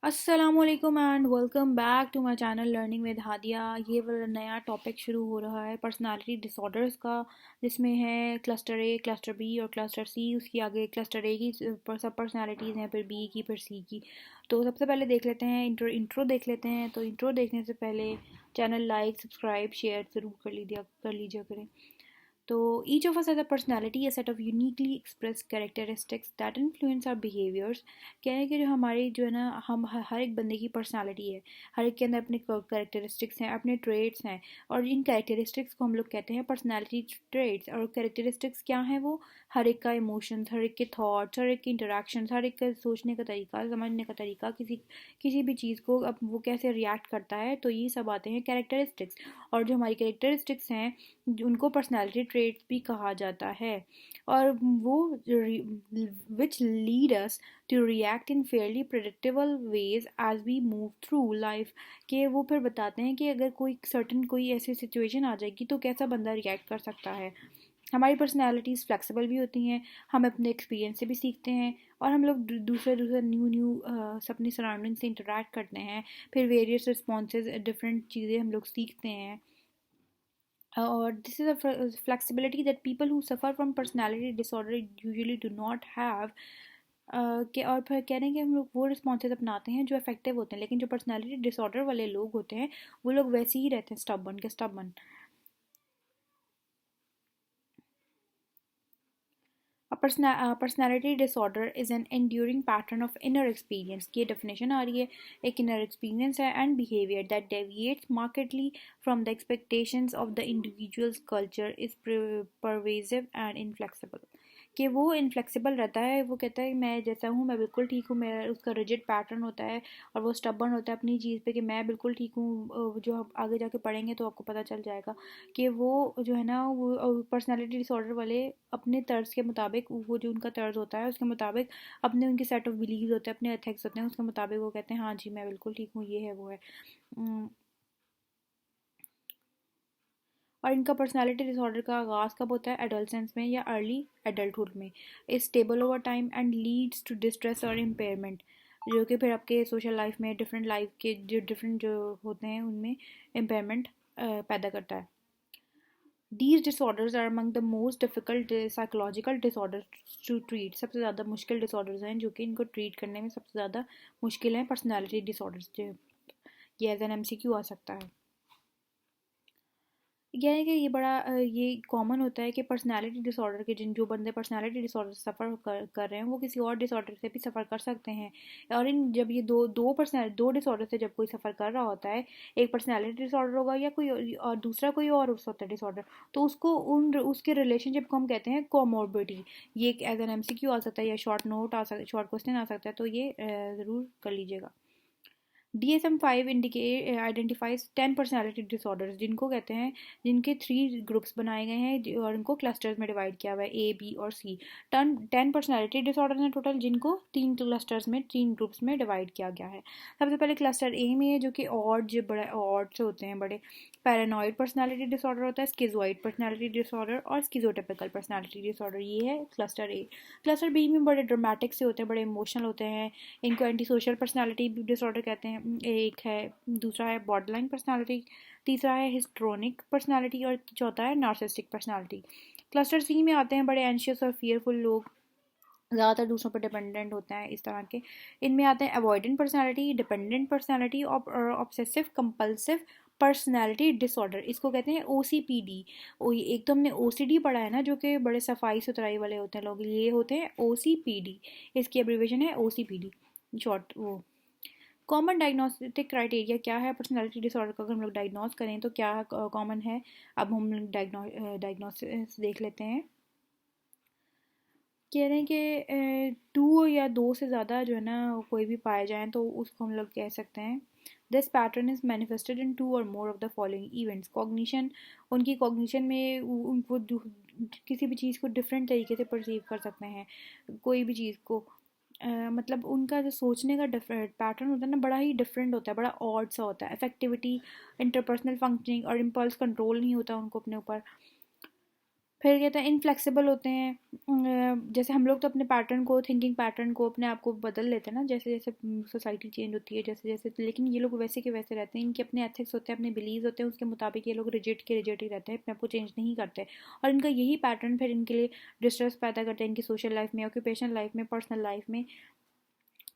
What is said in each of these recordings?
अस्सलामुअलैकुम and welcome back to my channel learning with Hadia. ये वाला नया टॉपिक शुरू हो रहा है पर्सनालिटी डिसऑर्डर्स का, जिसमें है क्लस्टर ए, क्लस्टर बी और क्लस्टर सी। उसकी आगे क्लस्टर ए की सब पर्सनालिटीज़ हैं, फिर बी की, फिर सी की। तो सबसे पहले देख लेते हैं इंट्रो देख लेते हैं। तो इंट्रो देखने से पहले चैनल लाइक, सब्सक्राइब, शेयर ज़रूर कर लीजिए करें। So each of us has a personality, a set of uniquely expressed characteristics that influence our behaviors। कह रहे हैं कि जो हमारी जो है ना, हम हर एक बंदे की पर्सनालिटी है, हर एक के अंदर अपने कैरेक्टरिस्टिक्स हैं, अपने ट्रेड्स हैं, और इन कैरेक्टरिस्टिक्स को हम लोग कहते हैं पर्सनालिटी ट्रेड्स। और कैरेक्टरिस्टिक्स क्या हैं? वो हर एक का इमोशंस, हर एक के थॉट्स, हर एक के इंटरेक्शंस, हर एक का सोचने का तरीका, समझने का तरीका, किसी किसी भी चीज़ को अब वो कैसे रिएक्ट करता है, तो ये सब आते हैं कैरेक्टरिस्टिक्स। और जो हमारी कैरेक्टरिस्टिक्स हैं उनको पर्सनालिटी ट्रेट्स भी कहा जाता है। और वो which lead us to react in fairly predictable ways as we move through life. के वो फिर बताते हैं कि अगर कोई ऐसी सिचुएशन आ जाएगी तो कैसा बंदा रिएक्ट कर सकता है। हमारी पर्सनैलिटीज़ फ्लेक्सिबल भी होती हैं, हम अपने एक्सपीरियंस से भी सीखते हैं, और हम लोग दूसरे दूसरे न्यू अपनी सराउंडिंग से इंटरेक्ट करते हैं, फिर वेरियस रिस्पॉन्सेज, डिफरेंट चीज़ें हम लोग सीखते हैं। Or this is a flexibility that people who suffer from personality disorder usually do not have। के और फिर कह रहे हैं कि हम लोग वो रिस्पॉन्सेज अपनाते हैं जो इफेक्टिव होते हैं, लेकिन जो पर्सनालिटी डिसऑर्डर वाले लोग होते हैं वो लोग वैसे ही रहते हैं, स्टबर्न के stubborn. Personality disorder is an enduring pattern of inner experience। की definition आ रही है, एक inner experience है and behavior that deviates markedly from the expectations of the individual's culture, is pervasive and inflexible। कि वो इनफ्लेक्सिबल रहता है, वो कहता है मैं जैसा हूँ मैं बिल्कुल ठीक हूँ, मेरा उसका रिजिड पैटर्न होता है, और वो स्टबर्न होता है अपनी चीज़ पे कि मैं बिल्कुल ठीक हूँ। जो हम आगे जाके पढ़ेंगे तो आपको पता चल जाएगा कि वो जो है ना, वो पर्सनालिटी डिसऑर्डर वाले अपने तर्ज के मुताबिक, वो जो उनका तर्ज होता है उसके मुताबिक, अपने उनके सेट ऑफ बिलीव्स होते हैं, अपने एथिक्स होते हैं, उसके मुताबिक वो कहते हैं हाँ जी मैं बिल्कुल ठीक हूँ, ये है वो है। और इनका पर्सनालिटी डिसऑर्डर का आगाज़ कब होता है? एडोलसेंस में या अर्ली एडल्टहुड में। Is stable over time and leads to distress और इम्पेयरमेंट, जो कि फिर आपके सोशल लाइफ में, डिफरेंट लाइफ के जो डिफरेंट जो होते हैं उनमें इम्पेयरमेंट पैदा करता है। These disorders are among the most difficult psychological disorders to treat। सबसे ज़्यादा मुश्किल disorders हैं जो कि इनको treat करने में सबसे ज़्यादा मुश्किल हैं personality disorders जो। ये एज एन MCQ आ सकता है। यह है कि ये कॉमन होता है कि पर्सनालिटी डिसऑर्डर के जो बंदे पर्सनालिटी डिसऑर्डर से सफ़र कर रहे हैं वो किसी और डिसऑर्डर से भी सफ़र कर सकते हैं। और इन जब ये दो डिसऑर्डर से जब कोई सफ़र कर रहा होता है, एक पर्सनालिटी डिसऑर्डर होगा या कोई और दूसरा कोई और उस होता है डिसऑर्डर, तो उसको उसके रिलेशनशिप को हम कहते हैं कोमोर्बिडिटी। ये एक एज एन MCQ आ सकता है या शॉर्ट क्वेश्चन आ सकता है, तो ये ज़रूर कर लीजिएगा। DSM-5 indicate identifies 10 personality disorders, जिनको कहते हैं, जिनके 3 ग्रुप्स बनाए गए हैं और इनको क्लस्टर्स में डिवाइड किया हुआ है, A, B और C। 10 पर्सनालिटी डिसऑर्डर हैं टोटल, जिनको 3 क्लस्टर्स में, 3 ग्रुप्स में डिवाइड किया गया है। सबसे पहले क्लस्टर ए में है, जो कि ऑड से होते हैं बड़े। पैरानॉइड पर्सनालिटी डिसऑर्डर होता है, स्किज़ोइड पर्सनालिटी डिसऑर्डर और स्किज़ोटिपिकल पर्सनालिटी डिसऑर्डर, ये है क्लस्टर ए। क्लस्टर बी में बड़े ड्रामेटिक से होते हैं, बड़े इमोशनल होते हैं, इनको एंटी सोशल पर्सनालिटी डिसऑर्डर कहते हैं। एक है, दूसरा है बॉर्डरलाइन पर्सनालिटी, तीसरा है हिस्ट्रोनिक पर्सनालिटी, और चौथा है नार्सिसिस्टिक पर्सनालिटी। क्लस्टर सी में आते हैं बड़े एंशियस और फियरफुल लोग, ज़्यादातर दूसरों पर डिपेंडेंट होते हैं, इस तरह के। इनमें आते हैं अवॉइडेंट पर्सनालिटी, डिपेंडेंट पर्सनालिटी और ऑब्सेसिव कंपल्सिव पर्सनालिटी डिसऑर्डर, इसको कहते हैं OCPD। एक तो हमने OCD पढ़ा है ना, जो कि बड़े सफाई सुथराई वाले होते हैं लोग, ये होते हैं OCPD। इसकी एब्रीवेशन है OCPD, शॉर्ट वो। कॉमन डायग्नोस्टिक क्राइटेरिया क्या है पर्सनालिटी डिसऑर्डर का? अगर हम लोग डायग्नोस करें तो क्या कॉमन है? अब हम डायग्नोसिस देख लेते हैं। कह रहे हैं कि 2 या 2 से ज़्यादा जो है ना कोई भी पाए जाएँ तो उसको हम लोग कह सकते हैं। This pattern is manifested in 2 और more of the following events. Cognition, उनकी कॉग्निशन में उनको किसी भी चीज़ को डिफरेंट तरीके से परसीव कर सकते हैं, कोई भी चीज़ को। मतलब उनका जो सोचने का पैटर्न होता है ना, बड़ा ही डिफरेंट होता है, बड़ा ऑड सा होता है। इफेक्टिविटी, इंटरपर्सनल फंक्शनिंग और इम्पल्स कंट्रोल नहीं होता उनको अपने ऊपर। फिर कहते हैं इनफ्लेक्सिबल होते हैं। जैसे हम लोग तो अपने पैटर्न को, थिंकिंग पैटर्न को, अपने आप को बदल लेते हैं ना, जैसे जैसे सोसाइटी चेंज होती है, जैसे जैसे, लेकिन ये लोग वैसे के वैसे रहते हैं। इनके अपने एथिक्स होते हैं, अपने बिलीव होते हैं, उसके मुताबिक ये लोग रिजिड के रिजिड ही रहते हैं, अपने आप को चेंज नहीं करते। और इनका यही पैटर्न फिर इनके लिए डिस्ट्रेस पैदा करते हैं इनकी सोशल लाइफ में, ऑक्यूपेशनल लाइफ में, पर्सनल लाइफ में।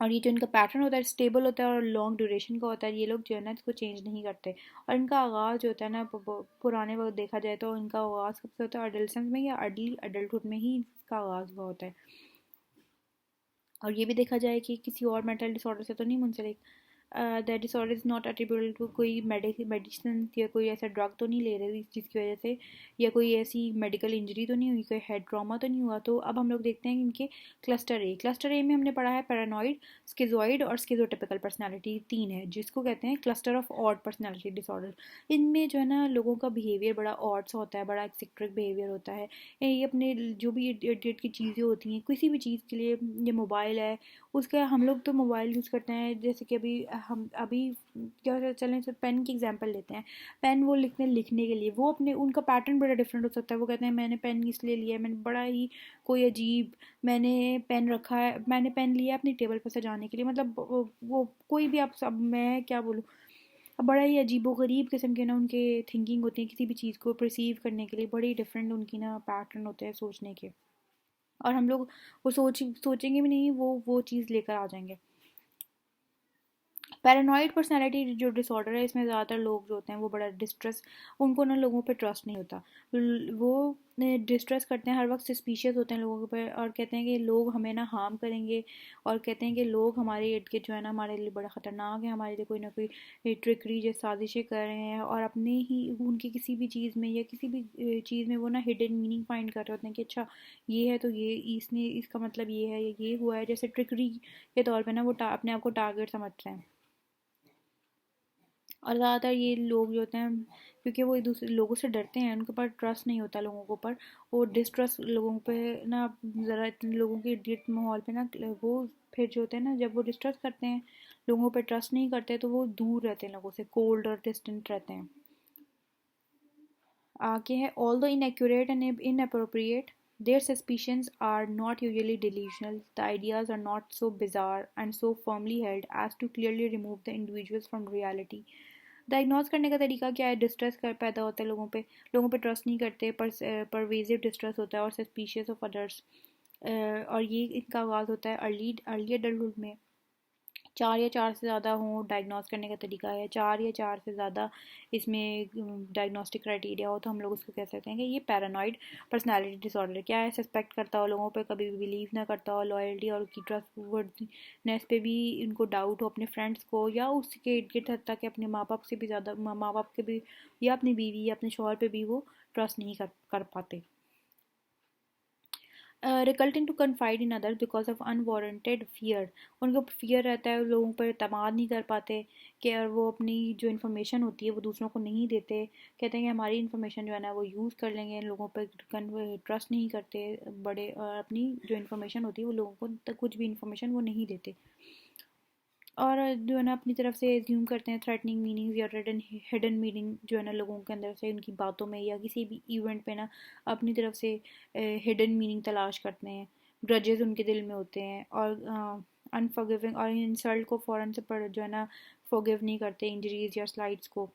और ये जो इनका पैटर्न होता है स्टेबल होता है और लॉन्ग ड्यूरेशन का होता है। ये लोग जो है ना इसको चेंज नहीं करते। और इनका आगाज़ जो होता है ना, पुराने वक्त देखा जाए तो इनका आगाज़ कब से होता है, एडल्सेंस में या अर्ली अडल्टहुड में ही इसका आगाज़ हुआ होता है। और ये भी देखा जाए कि किसी और मेंटल डिसऑर्डर से तो नहीं मुंसलिक। That disorder is not attributable to कोई मेडिसिन या कोई ऐसा ड्रग तो नहीं ले रहे जिसकी वजह से, या कोई ऐसी मेडिकल इंजरी तो नहीं हुई, कोई हेड ट्रॉमा तो नहीं हुआ। तो अब हम लोग देखते हैं कि इनके क्लस्टर ए में हमने पढ़ा है पैरानॉइड, स्किज़ॉइड और स्किज़ोटिपिकल पर्सनालिटी, तीन है, जिसको कहते हैं cluster of odd personality disorder. इनमें जो है ना लोगों का बिहेवियर बड़ा ऑड सा होता है, बड़ा एक्सेंट्रिक बिहेवियर होता है। ये अपने जो भी इडियट की चीज़ें होती हैं, किसी भी चीज़ के लिए, ये मोबाइल है उसका, हम लोग तो मोबाइल यूज़ करते हैं, जैसे कि हम अभी क्या चलें, तो पेन की एग्जांपल लेते हैं। पेन वो लिखने के लिए, वो अपने उनका पैटर्न बड़ा डिफरेंट हो सकता है। वो कहते हैं मैंने पेन इसलिए लिया है, मैंने बड़ा ही कोई अजीब, मैंने पेन रखा है, मैंने पेन लिया अपनी टेबल पर सजाने के लिए, मतलब वो कोई भी, आप सब, मैं क्या बोलूँ, बड़ा ही अजीबो गरीब किस्म के ना उनके थिंकिंग होती है, किसी भी चीज़ को परसीव करने के लिए बड़ी डिफरेंट उनकी ना पैटर्न होते हैं सोचने के। और हम लोग वो सोचेंगे भी नहीं, वो चीज़ लेकर आ जाएंगे। पैरानॉइड पर्सनालिटी जो डिसऑर्डर है, इसमें ज़्यादातर लोग जो होते हैं वो बड़ा डिस्ट्रेस, उनको ना लोगों पे ट्रस्ट नहीं होता। वो डिस्ट्रेस करते हैं, हर वक्त सस्पिशियस होते हैं लोगों के ऊपर, और कहते हैं कि लोग हमें ना हार्म करेंगे, और कहते हैं कि लोग हमारे इर्द गिर्द जो है ना हमारे लिए बड़ा ख़तरनाक है, हमारे लिए कोई ना कोई ट्रिकरी जैसी साजिशें कर रहे हैं, और अपने ही उनकी किसी भी चीज़ में या किसी भी चीज़ में वो ना हिडन मीनिंग फाइंड कर रहे होते हैं कि अच्छा ये है तो ये इसने इसका मतलब ये है, ये हुआ है, जैसे ट्रिकरी के तौर पर ना वो अपने आप को टारगेट समझ रहे हैं। और ज़्यादातर ये लोग जो होते हैं, क्योंकि वो एक दूसरे लोगों से डरते हैं, उनके ऊपर ट्रस्ट नहीं होता लोगों के ऊपर, वो डिस्ट्रस्ट लोगों पे ना, ज़रा लोगों के इर्द माहौल पे ना, वो फिर जो होते हैं ना, जब वो डिस्ट्रस्ट करते हैं, लोगों पे ट्रस्ट नहीं करते, तो वो दूर रहते हैं लोगों से, कोल्ड और डिस्टेंट रहते हैं। आगे है, although inaccurate and inappropriate, their suspicions are not usually delusional. The ideas are not so bizarre and so firmly held as to clearly remove the individuals from reality. Diagnose करने का तरीका क्या है, डिस्ट्रेस कर पैदा होता है लोगों पे ट्रस्ट नहीं करते, परवेजिव डिस्ट्रेस होता है और सस्पिशियस ऑफ अदर्स। और ये इनका आगाज़ होता है अर्ली अर्ली एडल्टहुड में। चार या चार से ज़्यादा हों, डायग्नोस करने का तरीका है, चार या चार से ज़्यादा इसमें डायग्नोस्टिक क्राइटेरिया हो, तो हम लोग उसको कह सकते हैं कि ये पैरानॉइड पर्सनालिटी डिसऑर्डर क्या है। सस्पेक्ट करता हो लोगों पे, कभी भी बिलीव ना करता हो, लॉयल्टी और उसकी ट्रस्टवर्दीनेस पे भी इनको डाउट हो, अपने फ्रेंड्स को या उसके इर्द गिर्द, हत्ता कि अपने माँ बाप से भी ज़्यादा, माँ बाप के भी या अपनी बीवी या अपने शौहर पे भी वो ट्रस्ट नहीं कर पाते। Reluctant to confide in others because of unwarranted fear, उनको फियर रहता है, लोगों पर अतमाद नहीं कर पाते, कि और वो अपनी जो इन्फॉर्मेशन होती है वो दूसरों को नहीं देते। कहते हैं कि हमारी इन्फॉर्मेशन जो है ना वो यूज़ कर लेंगे, लोगों पर ट्रस्ट नहीं करते बड़े, और अपनी जो इन्फॉर्मेशन होती है वो लोगों को कुछ भी इन्फॉर्मेशन वो नहीं देते। और जो है ना अपनी तरफ से एज्यूम करते हैं थ्रेटनिंग मीनिंग्स या हिडन मीनिंग जो है ना लोगों के अंदर से, उनकी बातों में या किसी भी इवेंट पे ना अपनी तरफ से हिडन मीनिंग तलाश करते हैं। ग्रजेस उनके दिल में होते हैं, और अनफॉरगिविंग और इंसल्ट को फ़ौरन से पर जो है ना फॉरगिव नहीं करते, इंजरीज या स्लाइड्स को।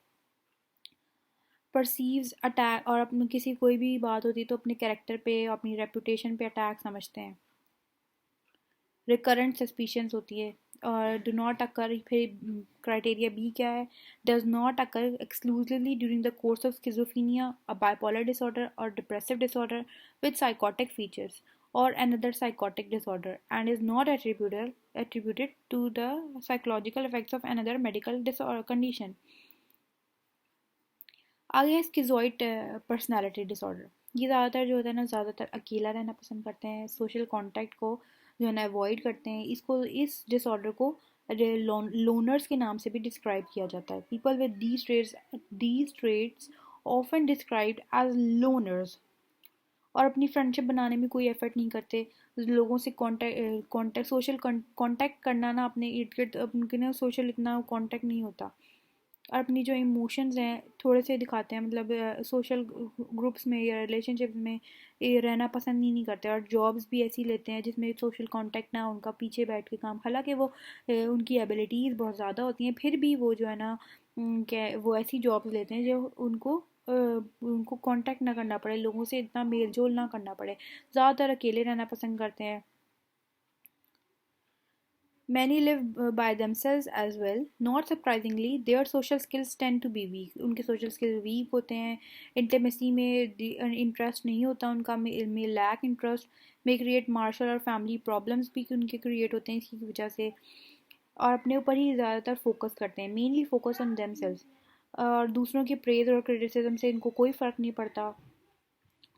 परसीव्स अटैक, और अपनी किसी कोई भी बात होती है तो अपने कैरेक्टर पे, अपनी रेपुटेशन पे अटैक समझते हैं। रिकरेंट सस्पिशंस होती है। और डू नॉट अकर, फिर क्राइटेरिया बी क्या है, does not occur exclusively during the course of schizophrenia, a bipolar disorder और depressive disorder with psychotic features or another psychotic disorder, and is not attributed to the psychological effects of another medical disorder condition. आगे है schizoid personality disorder. ये ज़्यादातर जो होता है ना, ज़्यादातर अकेला रहना पसंद करते हैं, सोशल कांटेक्ट को जो है ना अवॉइड करते हैं। इस डिसऑर्डर को लोनर्स के नाम से भी डिस्क्राइब किया जाता है। People with these traits often described as loners, और अपनी फ्रेंडशिप बनाने में कोई एफर्ट नहीं करते, लोगों से कांटेक्ट सोशल कांटेक्ट करना ना, अपने इर्द गिर्द उनके ना सोशल इतना कांटेक्ट नहीं होता। और अपनी जो इमोशंस हैं थोड़े से दिखाते हैं, मतलब सोशल ग्रुप्स में या रिलेशनशिप में ये रहना पसंद ही नहीं करते, और जॉब्स भी ऐसी लेते हैं जिसमें सोशल कांटेक्ट ना, उनका पीछे बैठ के काम, हालांकि वो उनकी एबिलिटीज़ बहुत ज़्यादा होती हैं, फिर भी वो जो है ना क्या वो ऐसी जॉब्स लेते हैं जो उनको कांटेक्ट ना करना पड़े, लोगों से इतना मेल जोल ना करना पड़े, ज़्यादातर अकेले रहना पसंद करते हैं. Many live by themselves as well. Not surprisingly, their social skills tend to be weak. उनके social skills weak होते हैं. Intimacy में interest नहीं होता उनका, में lack interest, may create martial और family problems भी उनके create होते हैं इसकी वजह से, और अपने ऊपर ही ज़्यादातर फोकस करते हैं, मेनली फोकस ऑन themselves. और दूसरों की प्रेज और क्रिटिसिज्म से इनको कोई फ़र्क नहीं पड़ता,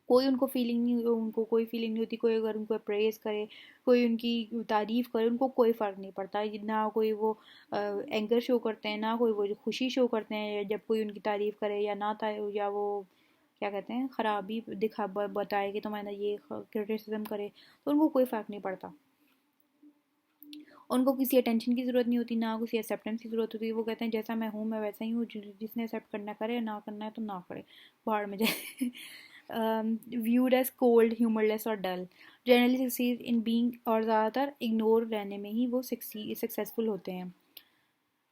कोई उनको कोई फीलिंग नहीं होती, कोई अगर उनको प्रेज़ करे, कोई उनकी तारीफ़ करे, उनको कोई फ़र्क नहीं पड़ता, ना कोई वो एंगर शो करते हैं, ना कोई वो जो खुशी शो करते हैं जब कोई उनकी तारीफ़ करे, या ना या वो क्या कहते हैं ख़राबी बताए कि तुम्हारा ये क्रिटिसिज्म करे, तो उनको कोई फ़र्क नहीं पड़ता. उनको किसी अटेंशन की ज़रूरत नहीं होती, ना किसी एक्सेप्टेंस की ज़रूरत होती है. वो कहते हैं जैसा मैं हूँ मैं वैसा ही हूँ, जिसने एक्सेप्ट करना करे, ना करना है तो ना करे, बाहर में जाए. Viewed as cold, humorless और dull, generally succeed in being, और ज़्यादातर इग्नोर रहने में ही वो सक्सेसफुल होते हैं.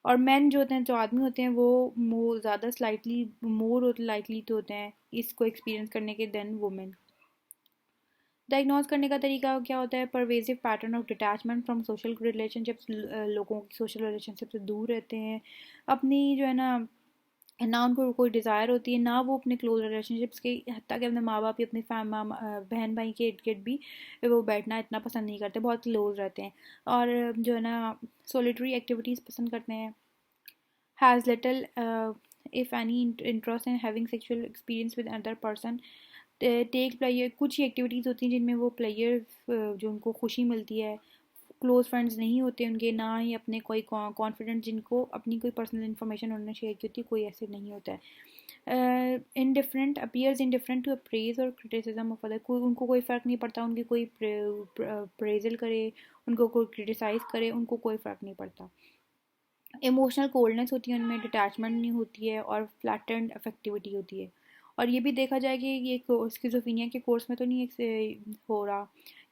और मैन जो होते हैं, जो आदमी होते हैं, वो ज़्यादा स्लाइटली मोर लाइकली तो होते हैं इसको एक्सपीरियंस करने के देन वुमेन. डायग्नोज करने का तरीका क्या होता है? Pervasive pattern of detachment from social relationships, लोगों की सोशल रिलेशनशिप से दूर रहते हैं, अपनी जो है ना उनको कोई डिज़ायर होती है, ना वो अपने क्लोज रिलेशनशिप्स के, हत्ता कि अपने माँ बाप या अपने बहन भाई के इर्द गिर्द भी वो बैठना इतना पसंद नहीं करते, बहुत क्लोज रहते हैं, और जो है ना सोलिटरी एक्टिविटीज़ पसंद करते हैं. Has little if any interest in having sexual experience with other person. Take player, कुछ ही एक्टिविटीज़ होती हैं जिनमें वो प्लेयर जो उनको खुशी मिलती है. क्लोज फ्रेंड्स नहीं होते उनके, ना ही अपने कोई कॉन्फिडेंट जिनको अपनी कोई पर्सनल इन्फॉर्मेशन उन्होंने शेयर की होती है, कोई ऐसे नहीं होता है. Indifferent appears indifferent to praise और क्रिटिसिज्म ऑफ अदर, कोई उनको कोई फ़र्क नहीं पड़ता, उनकी कोई प्रेजल करे, उनको कोई क्रिटिसाइज़ करे, उनको कोई फ़र्क नहीं पड़ता. इमोशनल कोल्डनेस होती है उनमें, डिटैचमेंट नहीं होती है, और फ्लैटेंड अफेक्टिविटी होती है. और ये भी देखा जाए कि ये स्किज़ोफ्रेनिया के कोर्स में तो नहीं हो रहा,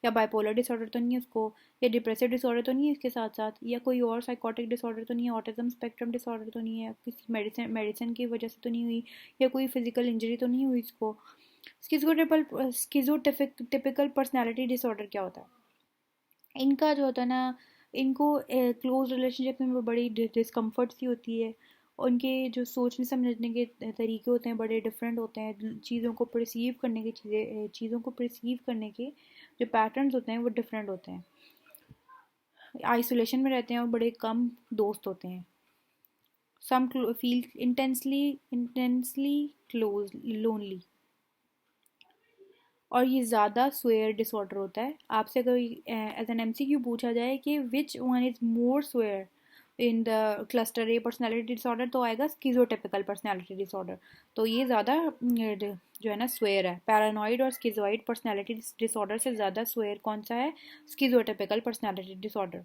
या बाइपोलर डिसऑर्डर तो नहीं है उसको, या डिप्रेसिव डिसऑर्डर तो नहीं है इसके साथ साथ, या कोई और साइकोटिक डिसऑर्डर तो नहीं है, ऑटिज्म स्पेक्ट्रम डिसऑर्डर तो नहीं है, किसी मेडिसिन की वजह से तो नहीं हुई, या कोई फिजिकल इंजरी तो नहीं हुई इसको. स्किज़ोटिपिकल पर्सनैलिटी डिसऑर्डर क्या होता है? इनका जो होता है ना, इनको क्लोज रिलेशनशिप में बड़ी डिस्कम्फर्ट सी होती है, उनके जो सोचने समझने के तरीके होते हैं बड़े डिफरेंट होते हैं, चीज़ों को परसीव करने के जो पैटर्न्स होते हैं वो डिफरेंट होते हैं. आइसोलेशन में रहते हैं और बड़े कम दोस्त होते हैं. सम फील इंटेंसली क्लोज लोनली. और ये ज़्यादा स्वेयर डिसऑर्डर होता है. आपसे अगर एज एन एमसीक्यू पूछा जाए कि which one is more swear in the cluster A personality disorder, तो आएगा स्किज़ोटिपिकल पर्सनैलिटी डिसऑर्डर. तो ये ज़्यादा जो है ना स्वेयर है. पैरानॉइड और स्किज़ोइड पर्सनैलिटी डिसऑर्डर से ज़्यादा स्वेयर कौन सा है? Schizotypal personality disorder.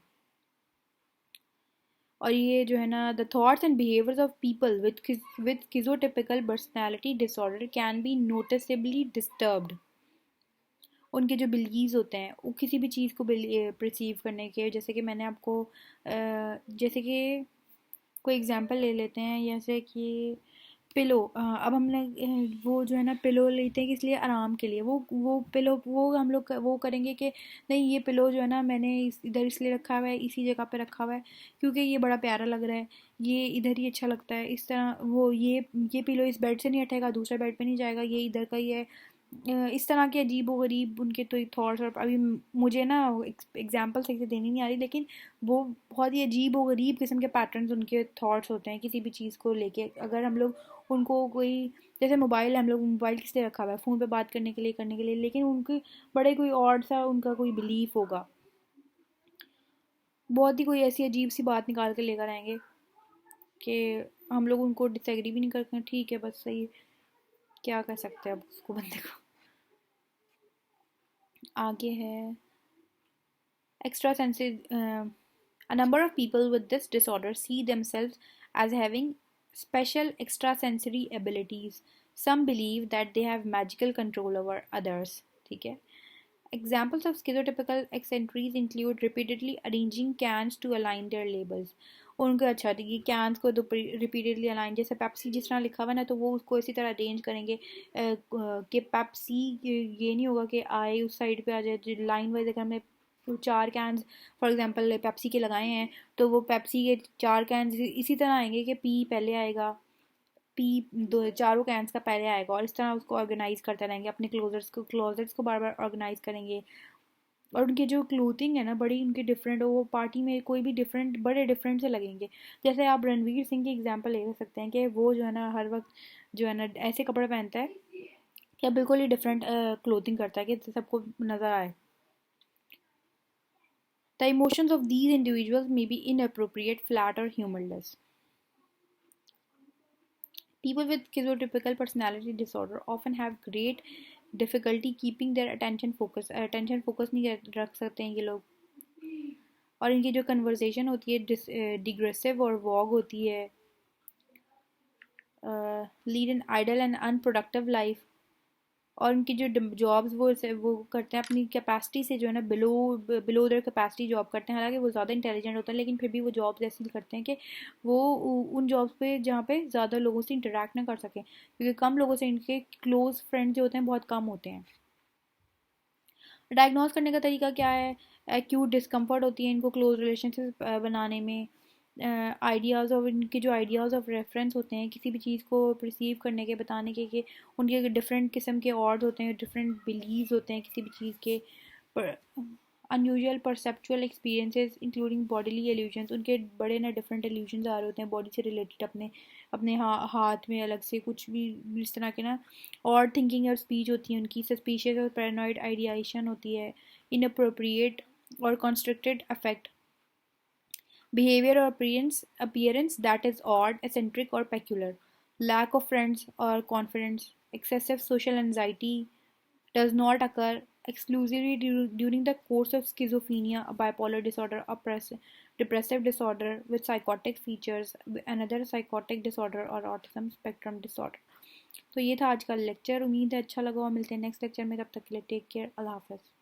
और ये जो है ना, the thoughts and behaviours of people with schizotypal personality disorder can be noticeably disturbed. उनके जो बिलीव्स होते हैं वो किसी भी चीज़ को परसीव करने के, जैसे कि मैंने आपको जैसे कि कोई एग्जांपल ले लेते हैं, जैसे कि पिलो. अब हम लोग वो जो है ना पिलो लेते हैं किस लिए? आराम के लिए. वो पिलो वो हम लोग वो करेंगे कि नहीं, ये पिलो जो है ना मैंने इधर इसलिए रखा हुआ है, इसी जगह पे रखा हुआ है क्योंकि ये बड़ा प्यारा लग रहा है, ये इधर ही अच्छा लगता है. इस तरह वो ये पिलो इस बेड से नहीं हटेगा, दूसरे बेड पे नहीं जाएगा, ये इधर का ही है. इस तरह के अजीब व गरीब उनके तो थॉट्स. और अभी मुझे ना एग्जांपल सही से देनी नहीं आ रही, लेकिन वो बहुत ही अजीब व गरीब किस्म के पैटर्न्स उनके थॉट्स होते हैं किसी भी चीज़ को लेके. अगर हम लोग उनको कोई, जैसे मोबाइल है, हम लोग मोबाइल किस लिए रखा हुआ है? फ़ोन पे बात करने के लिए, लेकिन उनके बड़े कोई और सा उनका कोई बिलीफ होगा, बहुत ही कोई ऐसी अजीब सी बात निकाल के लेकर आएंगे कि हम लोग उनको डिसएग्री भी नहीं करते. ठीक है, बस सही, क्या कर सकते हैं अब उसको, बंदे को. आगे है extra sensitive. A number of people with this disorder see themselves as having Special extrasensory abilities. Some believe that they have magical control over others. ठीक है. Examples of schizotypical eccentrics include repeatedly arranging cans to align their labels. उनको अच्छा था कि cans को तो repeatedly align, जैसे Pepsi जिस तरह लिखा हुआ ना तो वो उसको इसी तरह अरेंज करेंगे कि पेप्सी ये नहीं होगा कि आए उस साइड पे आ जाए लाइन वाइज। अगर हमने 4 कैंस फॉर एग्जांपल पेप्सी के लगाए हैं तो वो पेप्सी के 4 कैंस इसी तरह आएंगे कि पी पहले आएगा, पी दो चारों कैंस का पहले आएगा, और इस तरह उसको ऑर्गेनाइज करते रहेंगे, अपने क्लोजर्स को बार बार ऑर्गेनाइज करेंगे। और उनकी जो क्लोथिंग है ना बड़ी उनकी डिफरेंट, वो पार्टी में कोई भी डिफरेंट बड़े डिफरेंट से लगेंगे। जैसे आप रणवीर सिंह की एग्जांपल ले सकते हैं कि वो जो है ना हर वक्त जो है ना ऐसे कपड़े पहनता है कि बिल्कुल ही डिफरेंट क्लोथिंग करता है कि सबको नज़र आए। The emotions of these individuals may be inappropriate, flat, or humorless. People with schizotypical personality disorder often have great difficulty keeping their attention focus. Attention focus नहीं रख सकते हैं ये लोग, और इनकी जो कन्वर्सेशन होती है डिग्रेसिव और वॉग होती है। Lead an idle and unproductive life, और उनकी जो जॉब्स वो करते हैं अपनी कैपेसिटी से जो है ना below below their capacity job करते हैं। हालांकि वो ज़्यादा इंटेलिजेंट होता है लेकिन फिर भी वो जॉब्स ऐसी करते हैं कि वो उन जॉब्स पे जहाँ पे ज़्यादा लोगों से इंटरेक्ट ना कर सकें, क्योंकि कम लोगों से इनके क्लोज फ्रेंड्स जो होते हैं बहुत कम होते हैं। डायग्नोज करने का तरीका क्या है? एक्यूट डिस्कम्फर्ट होती है इनको क्लोज रिलेशनशिप बनाने में। आइडियाज़ ऑफ इनके जो आइडियाज़ ऑफ रेफरेंस होते हैं किसी भी चीज़ को परसीव करने के, बताने के, कि उनके डिफरेंट किस्म के ऑर्ड होते हैं, डिफरेंट बिलीव्स होते हैं किसी भी चीज़ के। Unusual perceptual experiences including bodily illusions, उनके बड़े ना डिफरेंट एल्यूजन्स आ रहे होते हैं बॉडी से रिलेटेड, अपने अपने हाथ में अलग से कुछ भी इस तरह के ना। और थिंकिंग और स्पीच होती है उनकी। सस्पिशियस और पैरानॉइड आइडियाशन होती है। इनअप्रोप्रिएट और constricted affect behavior or appearance that is odd, eccentric, or peculiar. Lack of friends or confidence. Excessive social anxiety does not occur exclusively during the course of schizophrenia, a bipolar disorder, or depressive disorder with psychotic features, another psychotic disorder, or autism spectrum disorder. तो ये था आज का lecture. उम्मीद है अच्छा लगा, और मिलते हैं नेक्स्ट लेक्चर में। तब तक के लिए टेक केयर, अल्लाह हाफ़िज़।